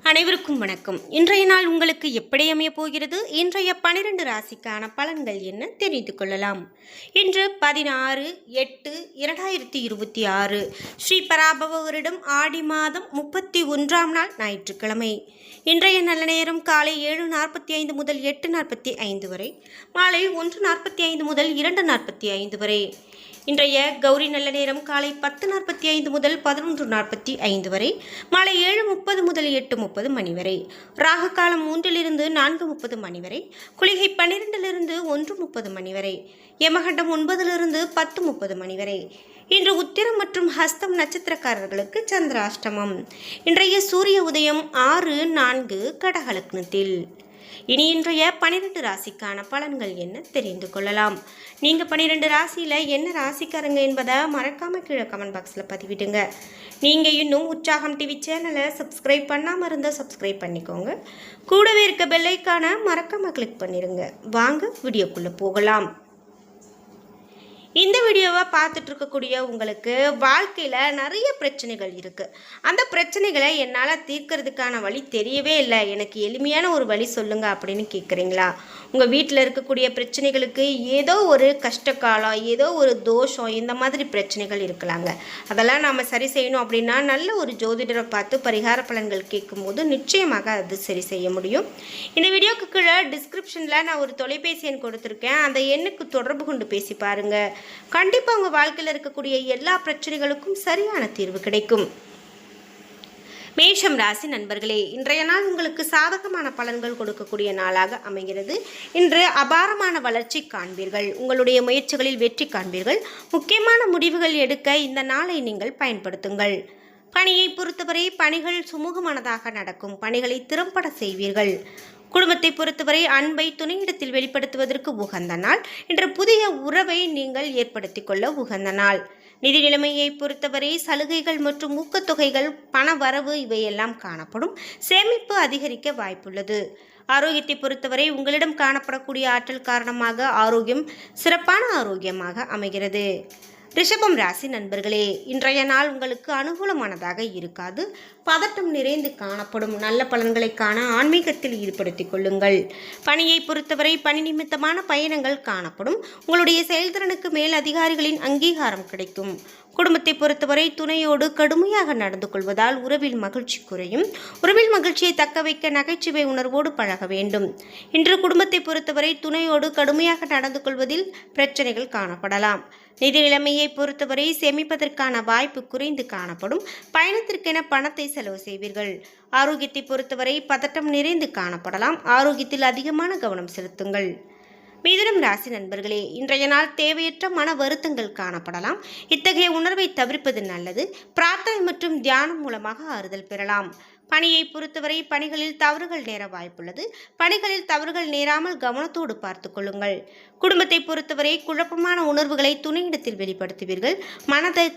அனைவருக்கும் வணக்கம். இன்றைய நாள் உங்களுக்கு எப்படி அமைய போகிறது? இன்றைய 12 ராசிக்கான பலன்கள் என்ன தெரிந்து கொள்ளலாம். இன்று 16/8/2026 ஸ்ரீ பராபவ வருடம் ஆடி மாதம் 31ஆம் நாள் ஞாயிற்றுக்கிழமை. இன்றைய நல்ல நேரம் காலை 7:45 முதல் 8:45 வரை, மாலை 1:45 முதல் 2:45 வரை. இன்றைய கௌரி நல்ல நேரம் காலை 10:45 முதல் 11:45 வரை, மாலை 7:30 முதல் 8:30 மணி வரை. ராகு காலம் 3 4:30 மணி வரை, குளிகை 12 1:30 மணி வரை, யமகண்டம் 9 10:30 மணி வரை. இன்று உத்திரம் மற்றும் ஹஸ்தம் நட்சத்திரக்காரர்களுக்கு சந்திராஷ்டமம். இன்றைய சூரிய உதயம் 6:04 கடகலக்னத்தில். இனி இன்றைய 12 ராசிக்கான பலன்கள் என்ன தெரிந்து கொள்ளலாம். நீங்கள் 12 ராசியில் என்ன ராசிக்காரங்க என்பதை மறக்காமல் கீழே கமெண்ட் பாக்ஸில் பதிவிடுங்க. நீங்கள் இன்னும் உற்சாகம் டிவி சேனலை சப்ஸ்கிரைப் பண்ணாமல் இருந்தால் சப்ஸ்கிரைப் பண்ணிக்கோங்க. கூடவே இருக்க பெல்லைக்கான மறக்காமல் கிளிக் பண்ணிடுங்க. வாங்க வீடியோக்குள்ளே போகலாம். இந்த வீடியோவை பார்த்துட்டு இருக்கக்கூடிய உங்களுக்கு வாழ்க்கையில் நிறைய பிரச்சனைகள் இருக்குது. அந்த பிரச்சனைகளை என்னால் தீர்க்கறதுக்கான வழி தெரியவே இல்லை, எனக்கு எளிமையான ஒரு வழி சொல்லுங்க அப்படின்னு கேட்குறீங்களா? உங்கள் வீட்டில் இருக்கக்கூடிய பிரச்சனைகளுக்கு ஏதோ ஒரு கஷ்டகாலம், ஏதோ ஒரு தோஷம், இந்த மாதிரி பிரச்சனைகள் இருக்கலாங்க. அதெல்லாம் நாம் சரி செய்யணும் அப்படின்னா நல்ல ஒரு ஜோதிடரை பார்த்து பரிகார பலன்கள் கேட்கும்போது நிச்சயமாக அது சரி செய்ய முடியும். இந்த வீடியோக்கு கீழே டிஸ்கிரிப்ஷனில் நான் ஒரு தொலைபேசி எண் கொடுத்துருக்கேன். அந்த எண்ணுக்கு தொடர்பு கொண்டு பேசி பாருங்கள். கண்டிப்பாக உங்கள் வாழ்க்கையில் இருக்கக்கூடிய எல்லா பிரச்சனைகளுக்கும் சரியான தீர்வு கிடைக்கும். மேஷம் ராசி நண்பர்களே, இன்றைய நாள் உங்களுக்கு சாதகமான பலன்கள் கொடுக்கக்கூடிய நாளாக அமைகிறது. இன்று அபாரமான வளர்ச்சி காண்பீர்கள். உங்களுடைய முயற்சிகளில் வெற்றி காண்பீர்கள். முக்கியமான முடிவுகள் எடுக்க இந்த நாளை நீங்கள் பயன்படுத்துங்கள். பணியை பொறுத்தவரை பணிகள் சுமூகமானதாக நடக்கும். பணிகளை திறம்பட செய்வீர்கள். குடும்பத்தை பொறுத்தவரை அன்பை துணையிடத்தில் வெளிப்படுத்துவதற்கு உகந்த நாள். இன்று புதிய உறவை நீங்கள் ஏற்படுத்தி கொள்ள உகந்த நாள். நிதி நிலைமையை பொறுத்தவரை சலுகைகள் மற்றும் ஊக்கத்தொகைகள், பண வரவு இவையெல்லாம் காணப்படும். சேமிப்பு அதிகரிக்க வாய்ப்புள்ளது. ஆரோக்கியத்தை பொறுத்தவரை உங்களிடம் காணப்படக்கூடிய ஆற்றல் காரணமாக ஆரோக்கியம் சிறப்பான ஆரோக்கியமாக அமைகிறது. ரிஷபம் ராசி நண்பர்களே, இன்றைய நாள் உங்களுக்கு அனுகூலமானதாக இருக்காது. பதட்டம் நிறைந்து காணப்படும். நல்ல பலன்களை காண ஆன்மீகத்தில் ஈடுபடுத்திக் கொள்ளுங்கள். பணியை பொறுத்தவரை பணி நிமித்தமான பயணங்கள் காணப்படும். உங்களுடைய செயல்திறனுக்கு மேல் அதிகாரிகளின் அங்கீகாரம் கிடைக்கும். குடும்பத்தை பொறுத்தவரை துணையோடு கடுமையாக நடந்து கொள்வதால் உறவில் மகிழ்ச்சி குறையும். உறவில் மகிழ்ச்சியை தக்க வைக்க நகைச்சுவை உணர்வோடு பழக வேண்டும். இன்று குடும்பத்தை பொறுத்தவரை துணையோடு கடுமையாக நடந்து கொள்வதில் பிரச்சனைகள் காணப்படலாம். நிதி நிலைமையை பொறுத்தவரை சேமிப்பதற்கான வாய்ப்பு குறைந்து காணப்படும். பயணத்திற்கென பணத்தை செலவு செய்வீர்கள். ஆரோக்கியத்தை பொறுத்தவரை பதட்டம் நிறைந்து காணப்படலாம். ஆரோக்கியத்தில் அதிகமான கவனம் செலுத்துங்கள். மிதுனம் ராசி நண்பர்களே, இன்றைய நாள் தேவையற்ற மன வருத்தங்கள் காணப்படலாம். இத்தகைய உணர்வை தவிர்ப்பது நல்லது. பிரார்த்தனை மற்றும் தியானம் மூலமாக ஆறுதல் பெறலாம். பணியை பொறுத்தவரை பணிகளில் தவறுகள் நேர வாய்ப்புள்ளது. பணிகளில் தவறுகள் நேராமல் கவனத்தோடு பார்த்து கொள்ளுங்கள். குடும்பத்தை பொறுத்தவரை குழப்பமான உணர்வுகளை துணையிடத்தில் வெளிப்படுத்துவீர்கள். மனதை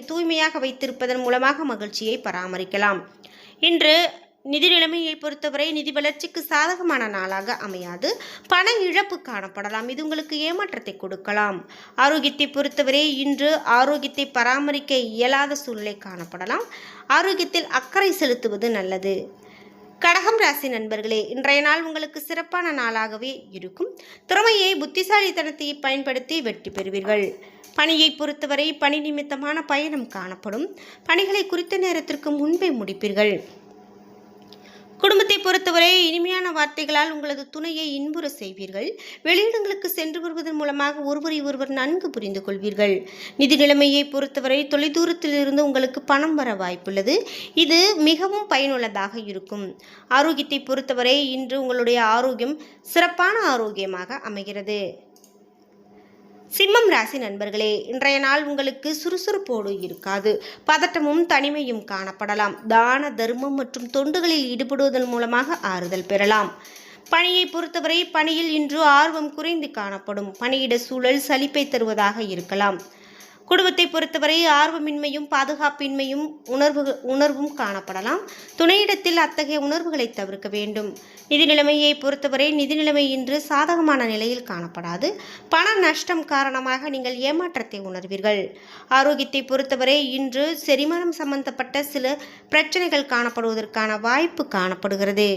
தூய்மையாக வைத்திருப்பதன் மூலமாக மகிழ்ச்சியை பராமரிக்கலாம். இன்று நிதி நிலைமையை பொறுத்தவரை நிதி வளர்ச்சிக்கு சாதகமான நாளாக அமையாது. பண இழப்பு காணப்படலாம். இது உங்களுக்கு ஏமாற்றத்தை கொடுக்கலாம். ஆரோக்கியத்தை பொறுத்தவரை இன்று ஆரோக்கியத்தை பராமரிக்க இயலாத சூழ்நிலை காணப்படலாம். ஆரோக்கியத்தில் அக்கறை செலுத்துவது நல்லது. கடகம் ராசி நண்பர்களே, இன்றைய நாள் உங்களுக்கு சிறப்பான நாளாகவே இருக்கும். திறமையை புத்திசாலித்தனத்தை பயன்படுத்தி வெற்றி பெறுவீர்கள். பணியை பொறுத்தவரை பணி நிமித்தமான பயணம் காணப்படும். பணிகளை குறித்த நேரத்திற்கு முன்பே முடிப்பீர்கள். குடும்பத்தை பொறுத்தவரை இனிமையான வார்த்தைகளால் உங்களது துணையை இன்புற செய்வீர்கள். வெளியிடங்களுக்கு சென்று வருவதன் மூலமாக ஒருவரை ஒருவர் நன்கு புரிந்து கொள்வீர்கள். நிதி நிலைமையை பொறுத்தவரை தொலைதூரத்தில் இருந்து உங்களுக்கு பணம் வர வாய்ப்புள்ளது. இது மிகவும் பயனுள்ளதாக இருக்கும். ஆரோக்கியத்தை பொறுத்தவரை இன்று உங்களுடைய ஆரோக்கியம் சிறப்பான ஆரோக்கியமாக அமைகிறது. சிம்மம் ராசி நண்பர்களே, இன்றைய நாள் உங்களுக்கு சுறுசுறுப்போடு இருக்காது. பதட்டமும் தனிமையும் காணப்படலாம். தான தர்மம் மற்றும் தொண்டுகளில் ஈடுபடுவதன் மூலமாக ஆறுதல் பெறலாம். பணியை பொறுத்தவரை பணியில் இன்று ஆர்வம் குறைந்து காணப்படும். பணியிட சூழல் சலிப்பை தருவதாக இருக்கலாம். குடும்பத்தை பொறுத்தவரை ஆர்வமின்மையும் பாதுகாப்பின்மையும் உணர்வும் காணப்படலாம். துணையிடத்தில் அத்தகைய உணர்வுகளை தவிர்க்க வேண்டும். நிதி நிலைமையை பொறுத்தவரை நிதி நிலைமை இன்று சாதகமான நிலையில் காணப்படாது. பண நஷ்டம் காரணமாக நீங்கள் ஏமாற்றத்தை உணர்வீர்கள். ஆரோக்கியத்தை பொறுத்தவரை இன்று செரிமானம் சம்பந்தப்பட்ட சில பிரச்சனைகள் காணப்படுவதற்கான வாய்ப்பு காணப்படுகிறது.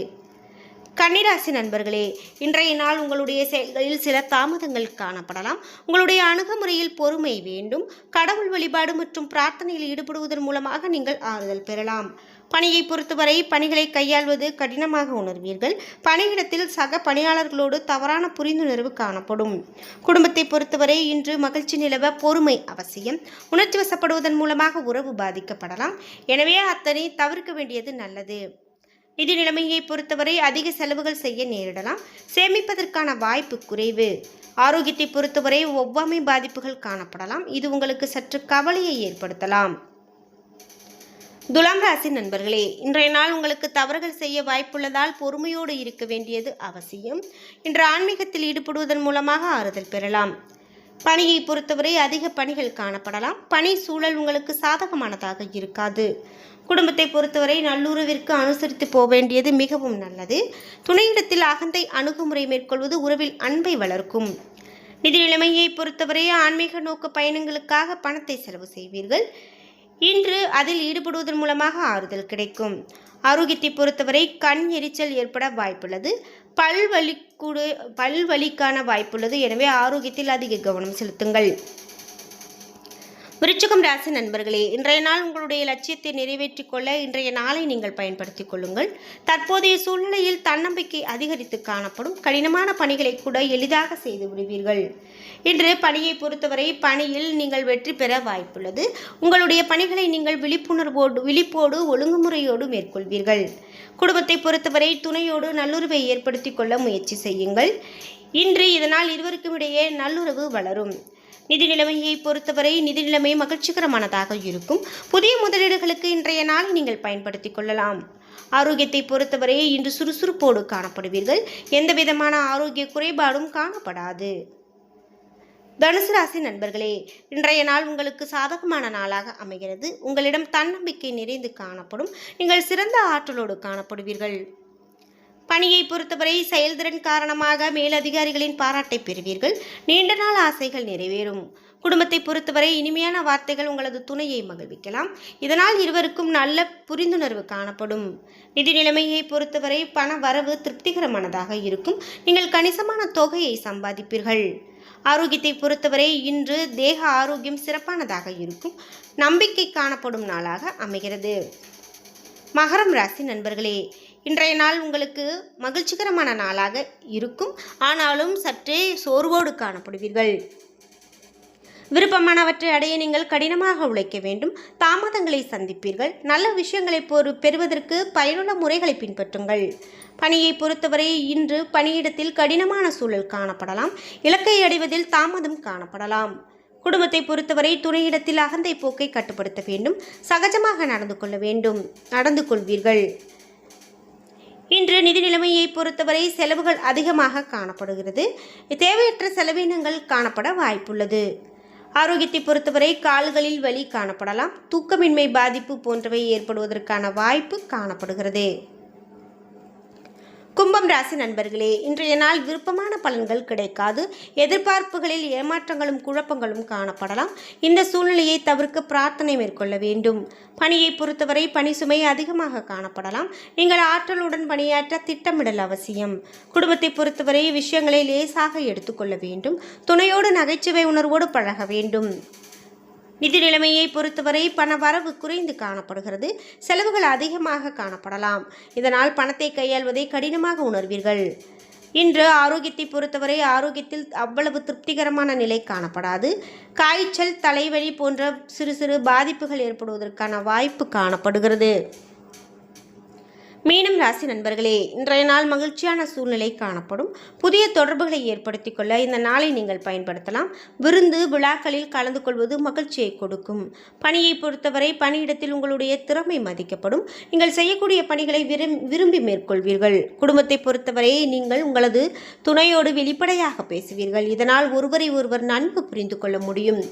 கன்னிராசி நண்பர்களே, இன்றைய நாள் உங்களுடைய செயல்களில் சில தாமதங்கள் காணப்படலாம். உங்களுடைய அணுகுமுறையில் பொறுமை வேண்டும். கடவுள் வழிபாடு மற்றும் பிரார்த்தனையில் ஈடுபடுவதன் மூலமாக நீங்கள் ஆறுதல் பெறலாம். பணியை பொறுத்தவரை பணிகளை கையாள்வது கடினமாக உணர்வீர்கள். பணியிடத்தில் சக பணியாளர்களோடு தவறான புரிந்துணர்வு காணப்படும். குடும்பத்தை பொறுத்தவரை இன்று மகிழ்ச்சி நிலவ பொறுமை அவசியம். உணர்ச்சி வசப்படுவதன் மூலமாக உறவு பாதிக்கப்படலாம். எனவே அத்தனை தவிர்க்க வேண்டியது நல்லது. நிதி நிலைமையை பொறுத்தவரை அதிக செலவுகள் செய்ய நேரிடலாம். சேமிப்பதற்கான வாய்ப்பு குறைவு. ஆரோக்கியத்தை பொறுத்தவரை ஒவ்வாமை பாதிப்புகள் காணப்படலாம். இது உங்களுக்கு சற்று கவலையை ஏற்படுத்தலாம். துலாம் ராசி நண்பர்களே, இன்றைய நாள் உங்களுக்கு தவறுகள் செய்ய வாய்ப்புள்ளதால் பொறுமையோடு இருக்க வேண்டியது அவசியம். இன்று ஆன்மீகத்தில் ஈடுபடுவதன் மூலமாக ஆறுதல் பெறலாம். பணியை பொறுத்தவரை அதிக பணிகள் காணப்படலாம். பணி சூழல் உங்களுக்கு சாதகமானதாக இருக்காது. குடும்பத்தை பொறுத்தவரை நல்லுறவிற்கு அனுசரித்து போக வேண்டியது மிகவும் நல்லது. துணையிடத்தில் அகந்தை அணுகுமுறை மேற்கொள்வது உறவில் அன்பை வளர்க்கும். நிதி நிலைமையை பொறுத்தவரை ஆன்மீக நோக்க பயணங்களுக்காக பணத்தை செலவு செய்வீர்கள். இன்று அதில் ஈடுபடுவதன் மூலமாக ஆறுதல் கிடைக்கும். ஆரோக்கியத்தை பொறுத்தவரை கண் எரிச்சல் ஏற்பட வாய்ப்புள்ளது. பல்வலிக்கான வாய்ப்புள்ளது. எனவே ஆரோக்கியத்தில் அதிக கவனம் செலுத்துங்கள். விருச்சிகம் ராசி நண்பர்களே, இன்றைய நாள் உங்களுடைய லட்சியத்தை நிறைவேற்றிக் கொள்ள இன்றைய நாளை நீங்கள் பயன்படுத்திக் கொள்ளுங்கள். தற்போதைய சூழ்நிலையில் தன்னம்பிக்கை அதிகரித்து காணப்படும். கடினமான பணிகளை கூட எளிதாக செய்து விடுவீர்கள். இன்று பணியை பொறுத்தவரை பணியில் நீங்கள் வெற்றி பெற வாய்ப்புள்ளது. உங்களுடைய பணிகளை நீங்கள் விழிப்போடு ஒழுங்குமுறையோடு மேற்கொள்வீர்கள். குடும்பத்தை பொறுத்தவரை துணையோடு நல்லுறவை ஏற்படுத்திக் கொள்ள முயற்சி செய்யுங்கள். இன்று இதனால் இருவருக்கும் இடையே நல்லுறவு வளரும். நிதி நிலைமையை பொறுத்தவரை நிதி நிலைமை மகிழ்ச்சிகரமானதாக இருக்கும். புதிய முதலீடுகளுக்கு இன்றைய நாளை நீங்கள் பயன்படுத்திக் கொள்ளலாம். ஆரோக்கியத்தை பொறுத்தவரை இன்று சுறுசுறுப்போடு காணப்படுவீர்கள். எந்த விதமான ஆரோக்கிய குறைபாடும் காணப்படாது. தனுசு ராசி நண்பர்களே, இன்றைய நாள் உங்களுக்கு சாதகமான நாளாக அமைகிறது. உங்களிடம் தன்னம்பிக்கை நிறைந்து காணப்படும். நீங்கள் சிறந்த ஆற்றலோடு காணப்படுவீர்கள். பணியை பொறுத்தவரை செயல்திறன் காரணமாக மேலதிகாரிகளின் பாராட்டை பெறுவீர்கள். நீண்ட நாள் ஆசைகள் நிறைவேறும். குடும்பத்தை பொறுத்தவரை இனிமையான வார்த்தைகள் உங்களது துணையை மகிழ்விக்கலாம். இதனால் இருவருக்கும் நல்ல புரிந்துணர்வு காணப்படும். நிதி நிலைமையை பொறுத்தவரை பண வரவு திருப்திகரமானதாக இருக்கும். நீங்கள் கணிசமான தொகையை சம்பாதிப்பீர்கள். ஆரோக்கியத்தை பொறுத்தவரை இன்று தேக ஆரோக்கியம் சிறப்பானதாக இருக்கும். நம்பிக்கை காணப்படும் நாளாக அமைகிறது. மகரம் ராசி நண்பர்களே, இன்றைய நாள் உங்களுக்கு மகிழ்ச்சிகரமான நாளாக இருக்கும். ஆனாலும் சற்றே சோர்வோடு காணப்படுவீர்கள். விருப்பமானவற்றை அடைய நீங்கள் கடினமாக உழைக்க வேண்டும். தாமதங்களை சந்திப்பீர்கள். நல்ல விஷயங்களை பெறுவதற்கு பயனுள்ள முறைகளை பின்பற்றுங்கள். பணியை பொறுத்தவரை இன்று பணியிடத்தில் கடினமான சூழல் காணப்படலாம். இலக்கை அடைவதில் தாமதம் காணப்படலாம். குடும்பத்தை பொறுத்தவரை துணையிடத்தில் அகந்தை போக்கை கட்டுப்படுத்த வேண்டும். சகஜமாக நடந்து கொள்வீர்கள். இன்று நிதி நிலைமையை பொறுத்தவரை செலவுகள் அதிகமாக காணப்படுகிறது. தேவையற்ற செலவினங்கள் காணப்பட வாய்ப்புள்ளது. ஆரோக்கியத்தை பொறுத்தவரை கால்களில் வலி காணப்படலாம். தூக்கமின்மை பாதிப்பு போன்றவை ஏற்படுவதற்கான வாய்ப்பு காணப்படுகிறது. கும்பம் ராசி நண்பர்களே, இன்றைய நாள் விருப்பமான பலன்கள் கிடைக்காது. எதிர்பார்ப்புகளில் ஏமாற்றங்களும் குழப்பங்களும் காணப்படலாம். இந்த சூழ்நிலையை தவிர்க்க பிரார்த்தனை மேற்கொள்ள வேண்டும். பணியை பொறுத்தவரை பணி சுமை அதிகமாக காணப்படலாம். நீங்கள் ஆற்றலுடன் பணியாற்ற திட்டமிடல் அவசியம். குடும்பத்தை பொறுத்தவரை விஷயங்களை லேசாக எடுத்துக்கொள்ள வேண்டும். துணையோடு நகைச்சுவை உணர்வோடு பழக வேண்டும். நிதி நிலைமையை பொறுத்தவரை பண வரவு குறைந்து காணப்படுகிறது. செலவுகள் அதிகமாக காணப்படலாம். இதனால் பணத்தை கையாள்வதை கடினமாக உணர்வீர்கள். இன்று ஆரோக்கியத்தை பொறுத்தவரை ஆரோக்கியத்தில் அவ்வளவு திருப்திகரமான நிலை காணப்படாது. காய்ச்சல், தலைவலி போன்ற சிறு சிறு பாதிப்புகள் ஏற்படுவதற்கான வாய்ப்பு காணப்படுகிறது. மீனம் ராசி நண்பர்களே, இன்றைய நாள் மகிழ்ச்சியான சூழ்நிலை காணப்படும். புதிய தொடர்புகளை ஏற்படுத்திக் கொள்ள இந்த நாளை நீங்கள் பயன்படுத்தலாம். விருந்து விழாக்களில் கலந்து கொள்வது மகிழ்ச்சியை கொடுக்கும். பணியை பொறுத்தவரை பணியிடத்தில் உங்களுடைய திறமை மதிக்கப்படும். நீங்கள் செய்யக்கூடிய பணிகளை விரும்பி மேற்கொள்வீர்கள். குடும்பத்தை பொறுத்தவரை நீங்கள் உங்களது துணையோடு வெளிப்படையாக பேசுவீர்கள். இதனால் ஒருவரை ஒருவர் நன்கு புரிந்து கொள்ள முடியும்.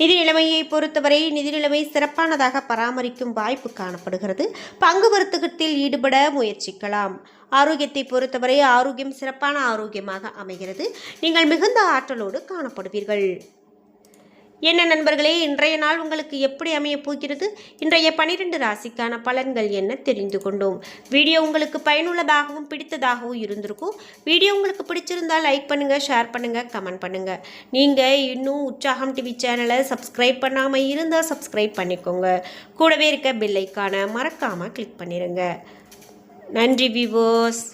நிதி நிலைமையை பொறுத்தவரை நிதி நிலைமை சிறப்பானதாக பராமரிக்கும் வாய்ப்பு காணப்படுகிறது. பங்கு வர்த்தகத்தில் ஈடுபட முயற்சிக்கலாம். ஆரோக்கியத்தை பொறுத்தவரை ஆரோக்கியம் சிறப்பான ஆரோக்கியமாக அமைகிறது. நீங்கள் மிகுந்த ஆற்றலோடு காணப்படுவீர்கள். என்ன நண்பர்களே, இன்றைய நாள் உங்களுக்கு எப்படி அமையப் போகிறது? இன்றைய 12 ராசிக்கான பலன்கள் என்ன தெரிந்து கொண்டோம். வீடியோ உங்களுக்கு பயனுள்ளதாகவும் பிடித்ததாகவும் இருந்திருக்கும். வீடியோ உங்களுக்கு பிடிச்சிருந்தால் லைக் பண்ணுங்கள், ஷேர் பண்ணுங்கள், கமெண்ட் பண்ணுங்கள். நீங்கள் இன்னும் உற்சாகம் டிவி சேனலை சப்ஸ்கிரைப் பண்ணாமல் இருந்தால் சப்ஸ்கிரைப் பண்ணிக்கோங்க. கூடவே இருக்க பெல் ஐக்கானை மறக்காமல் கிளிக் பண்ணிடுங்க. நன்றி வியூவர்ஸ்.